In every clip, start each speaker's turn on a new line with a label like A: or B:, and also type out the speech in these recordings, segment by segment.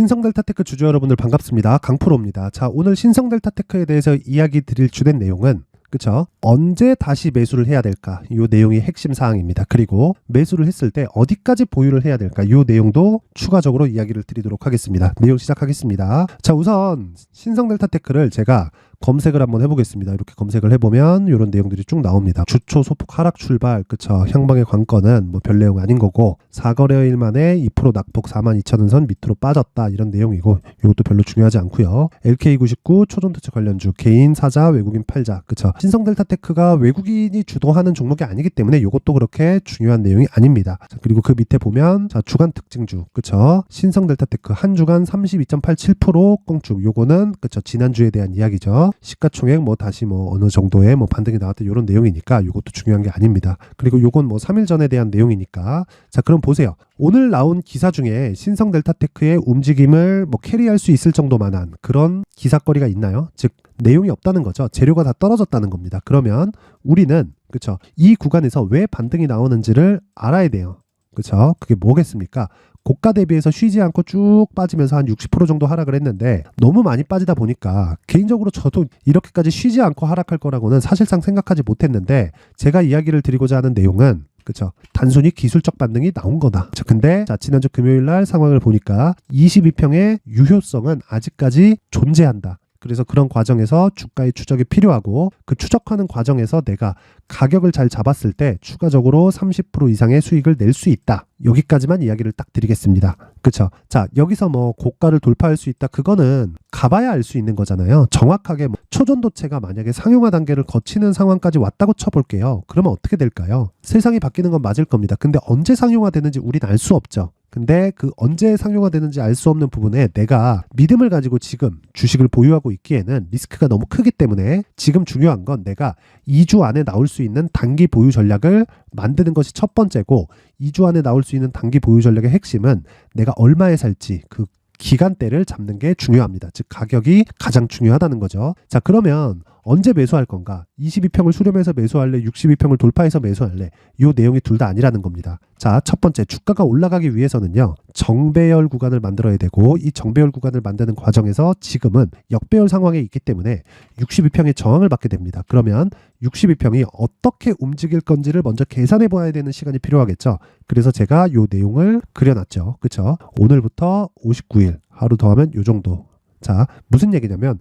A: 신성델타테크 주주 여러분들 반갑습니다. 강프로입니다. 자, 오늘 신성델타테크에 대해서 이야기 드릴 주된 내용은 그쵸? 언제 다시 매수를 해야 될까? 이 내용이 핵심 사항입니다. 그리고 매수를 했을 때 어디까지 보유를 해야 될까? 이 내용도 추가적으로 이야기를 드리도록 하겠습니다. 내용 시작하겠습니다. 자, 우선 신성델타테크를 제가 검색을 한번 해보겠습니다. 이렇게 검색을 해보면 이런 내용들이 쭉 나옵니다. 주초 소폭 하락 출발, 그쵸? 향방의 관건은 뭐 별 내용 아닌 거고 4거래일 만에 2% 낙폭 42,000원선 밑으로 빠졌다 이런 내용이고 이것도 별로 중요하지 않고요. LK99 초전도체 관련주 개인 사자 외국인 팔자, 그쵸? 신성델타테크가 외국인이 주도하는 종목이 아니기 때문에 이것도 그렇게 중요한 내용이 아닙니다. 자, 그리고 그 밑에 보면 자, 주간 특징주, 그쵸? 신성델타테크 한 주간 32.87% 꽁축, 요거는 그쵸? 지난주에 대한 이야기죠. 시가총액 뭐 다시 뭐 어느 정도의 뭐 반등이 나왔다 이런 내용이니까 이것도 중요한 게 아닙니다. 그리고 요건 뭐 3일 전에 대한 내용이니까. 자, 그럼 보세요. 오늘 나온 기사 중에 신성델타테크의 움직임을 뭐 캐리할 수 있을 정도만한 그런 기사거리가 있나요? 즉 내용이 없다는 거죠. 재료가 다 떨어졌다는 겁니다. 그러면 우리는 그쵸? 이 구간에서 왜 반등이 나오는지를 알아야 돼요. 그쵸? 그게 뭐겠습니까? 고가 대비해서 쉬지 않고 쭉 빠지면서 한 60% 정도 하락을 했는데 너무 많이 빠지다 보니까 개인적으로 저도 이렇게까지 쉬지 않고 하락할 거라고는 사실상 생각하지 못했는데 제가 이야기를 드리고자 하는 내용은 그쵸? 단순히 기술적 반등이 나온 거다. 근데 자, 지난주 금요일 날 상황을 보니까 22평의 유효성은 아직까지 존재한다. 그래서 그런 과정에서 주가의 추적이 필요하고 그 추적하는 과정에서 내가 가격을 잘 잡았을 때 추가적으로 30% 이상의 수익을 낼 수 있다. 여기까지만 이야기를 딱 드리겠습니다. 그쵸? 자, 여기서 뭐 고가를 돌파할 수 있다. 그거는 가봐야 알 수 있는 거잖아요. 정확하게 뭐 초전도체가 만약에 상용화 단계를 거치는 상황까지 왔다고 쳐볼게요. 그러면 어떻게 될까요? 세상이 바뀌는 건 맞을 겁니다. 근데 언제 상용화 되는지 우린 알 수 없죠. 근데 그 언제 상용화 되는지 알 수 없는 부분에 내가 믿음을 가지고 지금 주식을 보유하고 있기에는 리스크가 너무 크기 때문에 지금 중요한 건 내가 2주 안에 나올 수 있는 단기 보유 전략을 만드는 것이 첫 번째고 2주 안에 나올 수 있는 단기 보유 전략의 핵심은 내가 얼마에 살지 그 기간대를 잡는 게 중요합니다. 즉 가격이 가장 중요하다는 거죠. 자, 그러면 언제 매수할 건가? 22평을 수렴해서 매수할래? 62평을 돌파해서 매수할래? 이 내용이 둘 다 아니라는 겁니다. 자, 첫 번째 주가가 올라가기 위해서는요. 정배열 구간을 만들어야 되고 이 정배열 구간을 만드는 과정에서 지금은 역배열 상황에 있기 때문에 62평의 저항을 받게 됩니다. 그러면 62평이 어떻게 움직일 건지를 먼저 계산해 봐야 되는 시간이 필요하겠죠. 그래서 제가 이 내용을 그려놨죠. 그렇죠? 오늘부터 59일 하루 더하면 이 정도. 자, 무슨 얘기냐면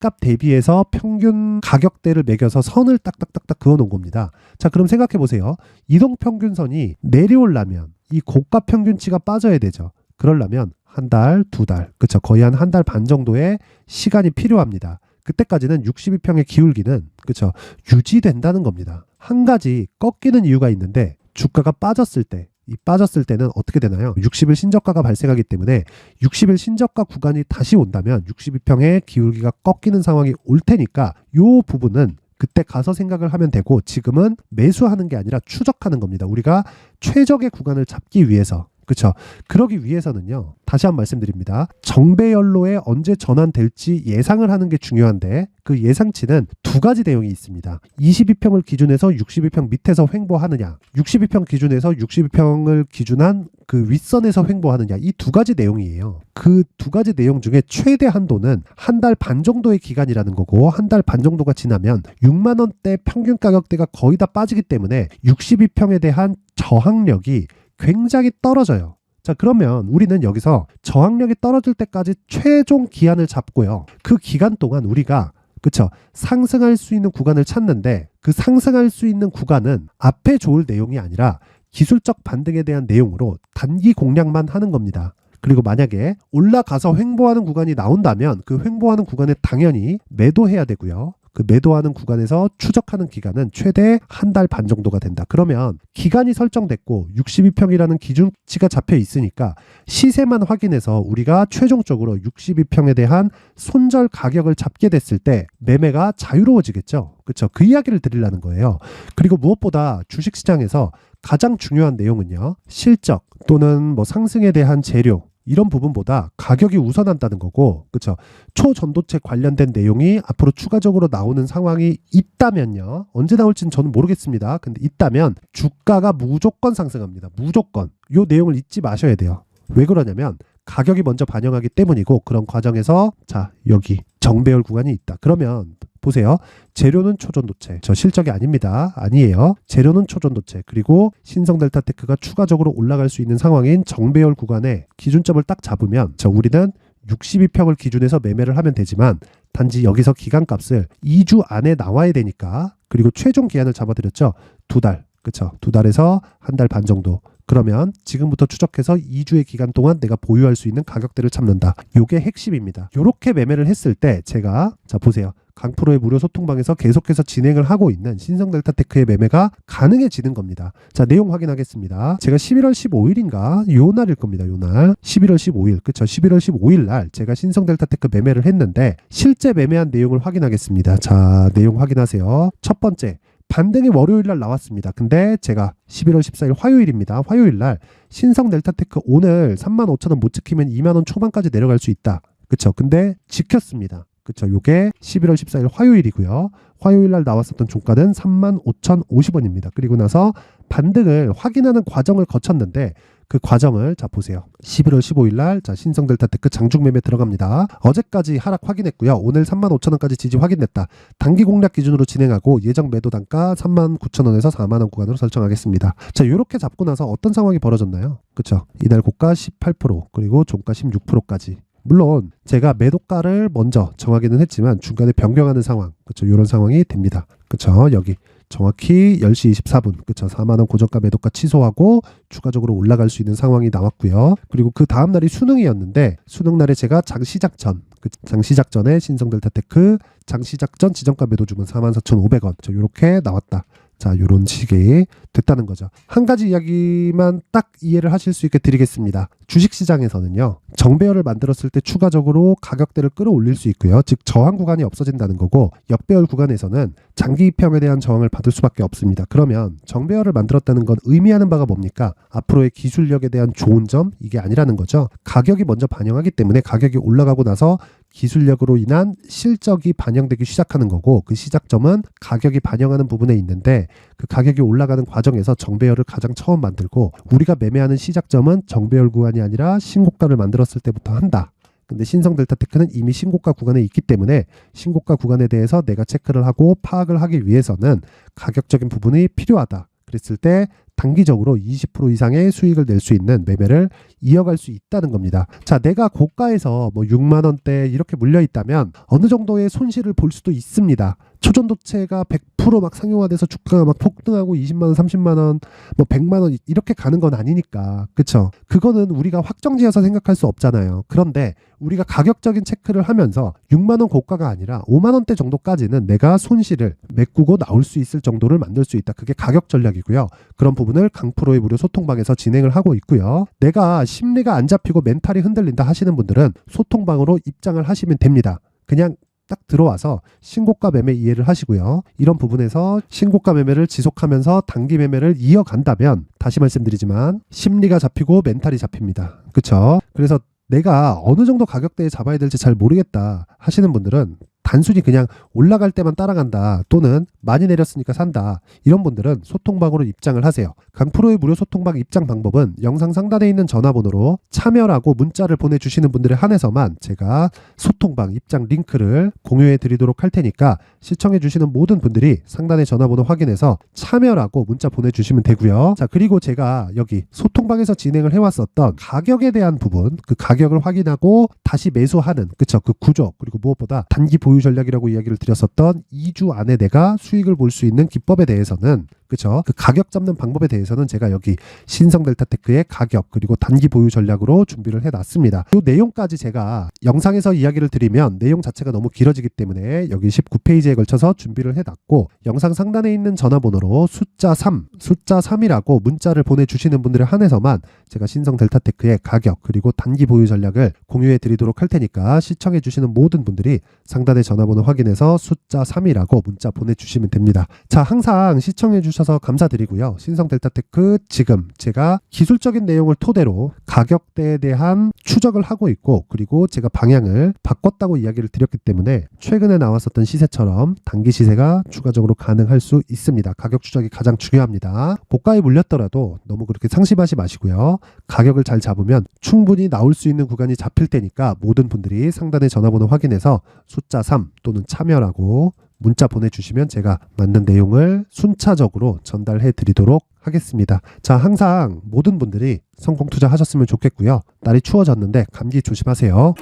A: 값 대비해서 평균 가격대를 매겨서 선을 딱딱딱딱 그어놓은 겁니다. 자, 그럼 생각해 보세요. 이동평균선이 내려오려면 이 고가 평균치가 빠져야 되죠. 그러려면 한 달, 두 달, 그쵸? 거의 한 달 반 정도의 시간이 필요합니다. 그때까지는 62평의 기울기는 그쵸? 유지된다는 겁니다. 한 가지 꺾이는 이유가 있는데 주가가 빠졌을 때 이 빠졌을 때는 어떻게 되나요? 60일 신저가가 발생하기 때문에 60일 신저가 구간이 다시 온다면 62평의 기울기가 꺾이는 상황이 올 테니까 이 부분은 그때 가서 생각을 하면 되고 지금은 매수하는 게 아니라 추적하는 겁니다. 우리가 최적의 구간을 잡기 위해서. 그렇죠. 그러기 위해서는요. 다시 한번 말씀드립니다. 정배열로에 언제 전환될지 예상을 하는 게 중요한데 그 예상치는 두 가지 내용이 있습니다. 22평을 기준해서 62평 밑에서 횡보하느냐 62평 기준에서 62평을 기준한 그 윗선에서 횡보하느냐 이 두 가지 내용이에요. 그 두 가지 내용 중에 최대 한도는 한 달 반 정도의 기간이라는 거고 한 달 반 정도가 지나면 6만 원대 평균 가격대가 거의 다 빠지기 때문에 62평에 대한 저항력이 굉장히 떨어져요. 자, 그러면 우리는 여기서 저항력이 떨어질 때까지 최종 기한을 잡고요. 그 기간 동안 우리가 그쵸? 상승할 수 있는 구간을 찾는데 그 상승할 수 있는 구간은 앞에 좋을 내용이 아니라 기술적 반등에 대한 내용으로 단기 공략만 하는 겁니다. 그리고 만약에 올라가서 횡보하는 구간이 나온다면 그 횡보하는 구간에 당연히 매도해야 되고요. 그 매도하는 구간에서 추적하는 기간은 최대 한 달 반 정도가 된다. 그러면 기간이 설정됐고 62평이라는 기준치가 잡혀 있으니까 시세만 확인해서 우리가 최종적으로 62평에 대한 손절 가격을 잡게 됐을 때 매매가 자유로워지겠죠. 그렇죠? 그 이야기를 드리려는 거예요. 그리고 무엇보다 주식시장에서 가장 중요한 내용은요. 실적 또는 뭐 상승에 대한 재료 이런 부분보다 가격이 우선한다는 거고, 그렇죠? 초전도체 관련된 내용이 앞으로 추가적으로 나오는 상황이 있다면요. 언제 나올지는 저는 모르겠습니다. 근데 있다면 주가가 무조건 상승합니다. 무조건. 이 내용을 잊지 마셔야 돼요. 왜 그러냐면 가격이 먼저 반영하기 때문이고, 그런 과정에서 자 여기 정배열 구간이 있다. 그러면 보세요. 재료는 초전도체. 저 실적이 아닙니다. 아니에요. 재료는 초전도체. 그리고 신성델타테크가 추가적으로 올라갈 수 있는 상황인 정배열 구간에 기준점을 딱 잡으면 자 우리는 62평을 기준해서 매매를 하면 되지만 단지 여기서 기간값을 2주 안에 나와야 되니까, 그리고 최종 기한을 잡아드렸죠. 2달. 그쵸? 2달에서 1달 반 정도. 그러면 지금부터 추적해서 2주의 기간 동안 내가 보유할 수 있는 가격대를 찾는다. 요게 핵심입니다. 요렇게 매매를 했을 때 제가 자 보세요. 강프로의 무료 소통방에서 계속해서 진행을 하고 있는 신성델타테크의 매매가 가능해지는 겁니다. 자 내용 확인하겠습니다. 제가 11월 15일인가 요 날일 겁니다. 요 날 11월 15일 그쵸? 11월 15일 날 제가 신성델타테크 매매를 했는데 실제 매매한 내용을 확인하겠습니다. 자 내용 확인하세요. 첫 번째, 반등이 월요일 날 나왔습니다. 근데 제가 11월 14일 화요일입니다. 화요일 날 신성델타테크 오늘 35,000원 못 지키면 2만원 초반까지 내려갈 수 있다. 그쵸? 근데 지켰습니다. 그쵸? 요게 11월 14일 화요일이고요. 화요일 날 나왔었던 종가는 35,050원입니다. 그리고 나서 반등을 확인하는 과정을 거쳤는데 그 과정을 자 보세요. 11월 15일 날 자 신성델타테크 장중 매매 들어갑니다. 어제까지 하락 확인했고요. 오늘 35,000원까지 지지 확인됐다. 단기 공략 기준으로 진행하고 예정 매도 단가 39,000원에서 4만원 구간으로 설정하겠습니다. 자 이렇게 잡고 나서 어떤 상황이 벌어졌나요? 그쵸? 이날 고가 18% 그리고 종가 16%까지. 물론 제가 매도가를 먼저 정하기는 했지만 중간에 변경하는 상황, 그쵸? 이런 상황이 됩니다. 그쵸? 여기 정확히 10시 24분, 그쵸? 4만원 고정가 매도가 취소하고 추가적으로 올라갈 수 있는 상황이 나왔고요. 그리고 그 다음 날이 수능이었는데 수능 날에 제가 장 시작 전, 장 시작 전에 신성델타테크 장 시작 전 지정가 매도 주문 44,500원, 이렇게 나왔다. 자, 요런 식이 됐다는 거죠. 한 가지 이야기만 딱 이해를 하실 수 있게 드리겠습니다. 주식시장에서는요, 정배열을 만들었을 때 추가적으로 가격대를 끌어올릴 수 있고요. 즉 저항 구간이 없어진다는 거고, 역배열 구간에서는 장기 입형에 대한 저항을 받을 수밖에 없습니다. 그러면 정배열을 만들었다는 건 의미하는 바가 뭡니까? 앞으로의 기술력에 대한 좋은 점, 이게 아니라는 거죠. 가격이 먼저 반영하기 때문에 가격이 올라가고 나서 기술력으로 인한 실적이 반영되기 시작하는 거고, 그 시작점은 가격이 반영하는 부분에 있는데 그 가격이 올라가는 과정에서 정배열을 가장 처음 만들고, 우리가 매매하는 시작점은 정배열 구간이 아니라 신고가를 만들었을 때부터 한다. 근데 신성델타테크는 이미 신고가 구간에 있기 때문에 신고가 구간에 대해서 내가 체크를 하고 파악을 하기 위해서는 가격적인 부분이 필요하다. 그랬을 때 단기적으로 20% 이상의 수익을 낼 수 있는 매매를 이어갈 수 있다는 겁니다. 자, 내가 고가에서 뭐 6만 원대 이렇게 물려 있다면 어느 정도의 손실을 볼 수도 있습니다. 초전도체가 100% 상용화돼서 주가가 폭등하고 20만 원, 30만 원, 100만 원 이렇게 가는 건 아니니까. 그쵸? 그거는 우리가 확정지어서 생각할 수 없잖아요. 그런데 우리가 가격적인 체크를 하면서 6만 원 고가가 아니라 5만 원대 정도까지는 내가 손실을 메꾸고 나올 수 있을 정도를 만들 수 있다. 그게 가격 전략이고요. 그런 부분을 강프로의 무료 소통방에서 진행을 하고 있고요. 내가 심리가 안 잡히고 멘탈이 흔들린다 하시는 분들은 소통방으로 입장을 하시면 됩니다. 그냥 딱 들어와서 신고가 매매 이해를 하시고요. 이런 부분에서 신고가 매매를 지속하면서 단기 매매를 이어간다면 다시 말씀드리지만 심리가 잡히고 멘탈이 잡힙니다. 그쵸? 그래서 내가 어느 정도 가격대에 잡아야 될지 잘 모르겠다 하시는 분들은 단순히 그냥 올라갈 때만 따라간다 또는 많이 내렸으니까 산다, 이런 분들은 소통방으로 입장을 하세요. 강프로의 무료 소통방 입장 방법은 영상 상단에 있는 전화번호로 참여라고 문자를 보내주시는 분들에 한해서만 제가 소통방 입장 링크를 공유해 드리도록 할 테니까 시청해 주시는 모든 분들이 상단의 전화번호 확인해서 참여라고 문자 보내주시면 되고요. 자, 그리고 제가 여기 소통방에서 진행을 해왔었던 가격에 대한 부분, 그 가격을 확인하고 다시 매수하는, 그쵸? 그 구조, 그리고 무엇보다 단기 보유 전략이라고 이야기를 드렸었던 2주 안에 내가 수익을 볼 수 있는 기법에 대해서는, 그쵸? 그 가격 잡는 방법에 대해서는 제가 여기 신성델타테크의 가격 그리고 단기 보유 전략으로 준비를 해놨습니다. 이 내용까지 제가 영상에서 이야기를 드리면 내용 자체가 너무 길어지기 때문에 여기 19페이지에 걸쳐서 준비를 해놨고, 영상 상단에 있는 전화번호로 숫자 3이라고 문자를 보내주시는 분들에 한해서만 제가 신성델타테크의 가격 그리고 단기 보유 전략을 공유해 드리도록 할 테니까 시청해 주시는 모든 분들이 상단의 전화번호 확인해서 숫자 3이라고 문자 보내주시면 됩니다. 자, 항상 시청해 주셔서 해주셔서 감사드리고요. 신성델타테크 지금 제가 기술적인 내용을 토대로 가격대에 대한 추적을 하고 있고, 그리고 제가 방향을 바꿨다고 이야기를 드렸기 때문에 최근에 나왔었던 시세처럼 단기 시세가 추가적으로 가능할 수 있습니다. 가격 추적이 가장 중요합니다. 고가에 물렸더라도 너무 그렇게 상심하지 마시고요. 가격을 잘 잡으면 충분히 나올 수 있는 구간이 잡힐 테니까 모든 분들이 상단의 전화번호 확인해서 숫자 3 또는 참여라고 문자 보내주시면 제가 맞는 내용을 순차적으로 전달해 드리도록 하겠습니다. 자, 항상 모든 분들이 성공 투자하셨으면 좋겠고요. 날이 추워졌는데 감기 조심하세요.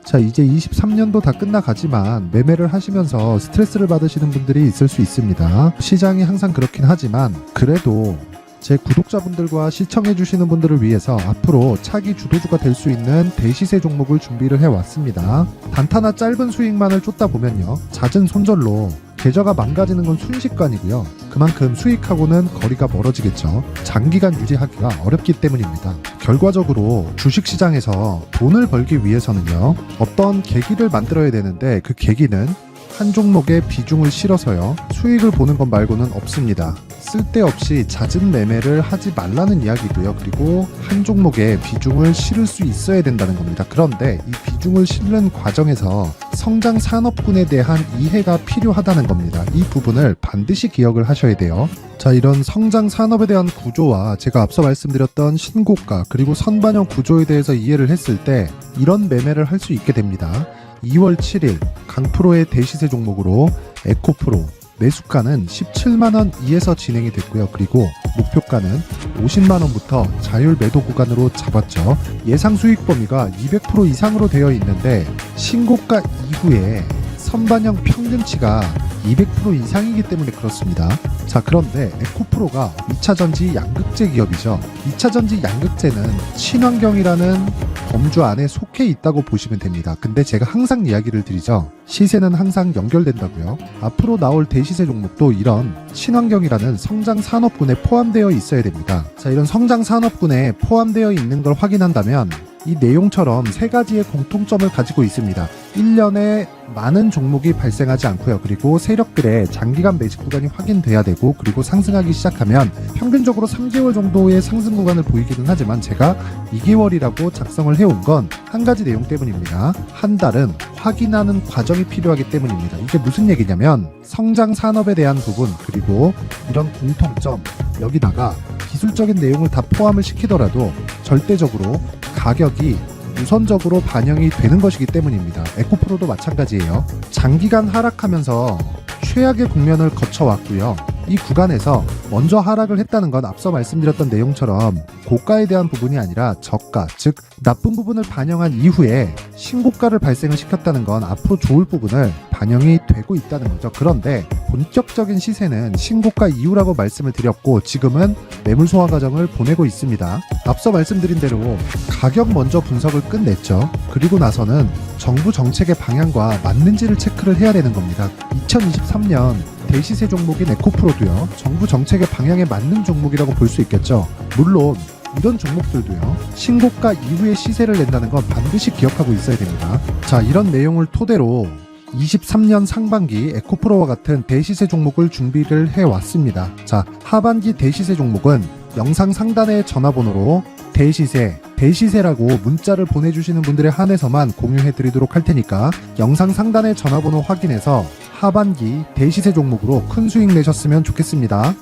A: 자, 이제 23년도 다 끝나가지만 매매를 하시면서 스트레스를 받으시는 분들이 있을 수 있습니다. 시장이 항상 그렇긴 하지만 그래도 제 구독자분들과 시청해주시는 분들을 위해서 앞으로 차기 주도주가 될 수 있는 대시세 종목을 준비를 해왔습니다. 단타나 짧은 수익만을 쫓다 보면요, 잦은 손절로 계좌가 망가지는 건 순식간이고요. 그만큼 수익하고는 거리가 멀어지겠죠. 장기간 유지하기가 어렵기 때문입니다. 결과적으로 주식시장에서 돈을 벌기 위해서는요, 어떤 계기를 만들어야 되는데 그 계기는 한 종목에 비중을 실어서요, 수익을 보는 것 말고는 없습니다. 쓸데없이 잦은 매매를 하지 말라는 이야기고요. 그리고 한 종목에 비중을 실을 수 있어야 된다는 겁니다. 그런데 이 비중을 실는 과정에서 성장 산업군에 대한 이해가 필요하다는 겁니다. 이 부분을 반드시 기억을 하셔야 돼요. 자, 이런 성장 산업에 대한 구조와 제가 앞서 말씀드렸던 신고가 그리고 선반영 구조에 대해서 이해를 했을 때 이런 매매를 할 수 있게 됩니다. 2월 7일 강프로의 대시세 종목으로 에코프로 매수가는 17만원 이에서 진행이 됐고요. 그리고 목표가는 50만원부터 자율 매도 구간으로 잡았죠. 예상 수익 범위가 200% 이상으로 되어 있는데 신고가 이후에 선반영 평균치가 200% 이상이기 때문에 그렇습니다. 자, 그런데 에코프로가 2차전지 양극재 기업이죠. 2차전지 양극재는 친환경이라는 범주 안에 속해 있다고 보시면 됩니다. 근데 제가 항상 이야기를 드리죠. 시세는 항상 연결된다고요. 앞으로 나올 대시세 종목도 이런 친환경이라는 성장 산업군에 포함되어 있어야 됩니다. 자, 이런 성장 산업군에 포함되어 있는 걸 확인한다면 이 내용처럼 세 가지의 공통점을 가지고 있습니다. 1년에 많은 종목이 발생하지 않고요. 그리고 세력들의 장기간 매집 구간이 확인돼야 되고, 그리고 상승하기 시작하면 평균적으로 3개월 정도의 상승 구간을 보이기는 하지만 제가 2개월이라고 작성을 해온 건 한 가지 내용 때문입니다. 한 달은 확인하는 과정이 필요하기 때문입니다. 이게 무슨 얘기냐면 성장 산업에 대한 부분, 그리고 이런 공통점, 여기다가 기술적인 내용을 다 포함을 시키더라도 절대적으로 가격이 우선적으로 반영이 되는 것이기 때문입니다. 에코프로도 마찬가지예요. 장기간 하락하면서 최악의 국면을 거쳐왔고요. 이 구간에서 먼저 하락을 했다는 건 앞서 말씀드렸던 내용처럼 고가에 대한 부분이 아니라 저가, 즉 나쁜 부분을 반영한 이후에 신고가를 발생을 시켰다는 건 앞으로 좋을 부분을 반영이 되고 있다는 거죠. 그런데 본격적인 시세는 신고가 이후라고 말씀을 드렸고 지금은 매물 소화 과정을 보내고 있습니다. 앞서 말씀드린 대로 가격 먼저 분석을 끝냈죠. 그리고 나서는 정부 정책의 방향과 맞는지를 체크를 해야 되는 겁니다. 2023년 대시세 종목인 에코프로도요, 정부 정책의 방향에 맞는 종목이라고 볼 수 있겠죠. 물론 이런 종목들도요, 신고가 이후에 시세를 낸다는 건 반드시 기억하고 있어야 됩니다. 자, 이런 내용을 토대로 23년 상반기 에코프로와 같은 대시세 종목을 준비를 해왔습니다. 자, 하반기 대시세 종목은 영상 상단의 전화번호로 대시세라고 문자를 보내주시는 분들에 한해서만 공유해드리도록 할 테니까 영상 상단의 전화번호 확인해서 하반기 대시세 종목으로 큰 수익 내셨으면 좋겠습니다.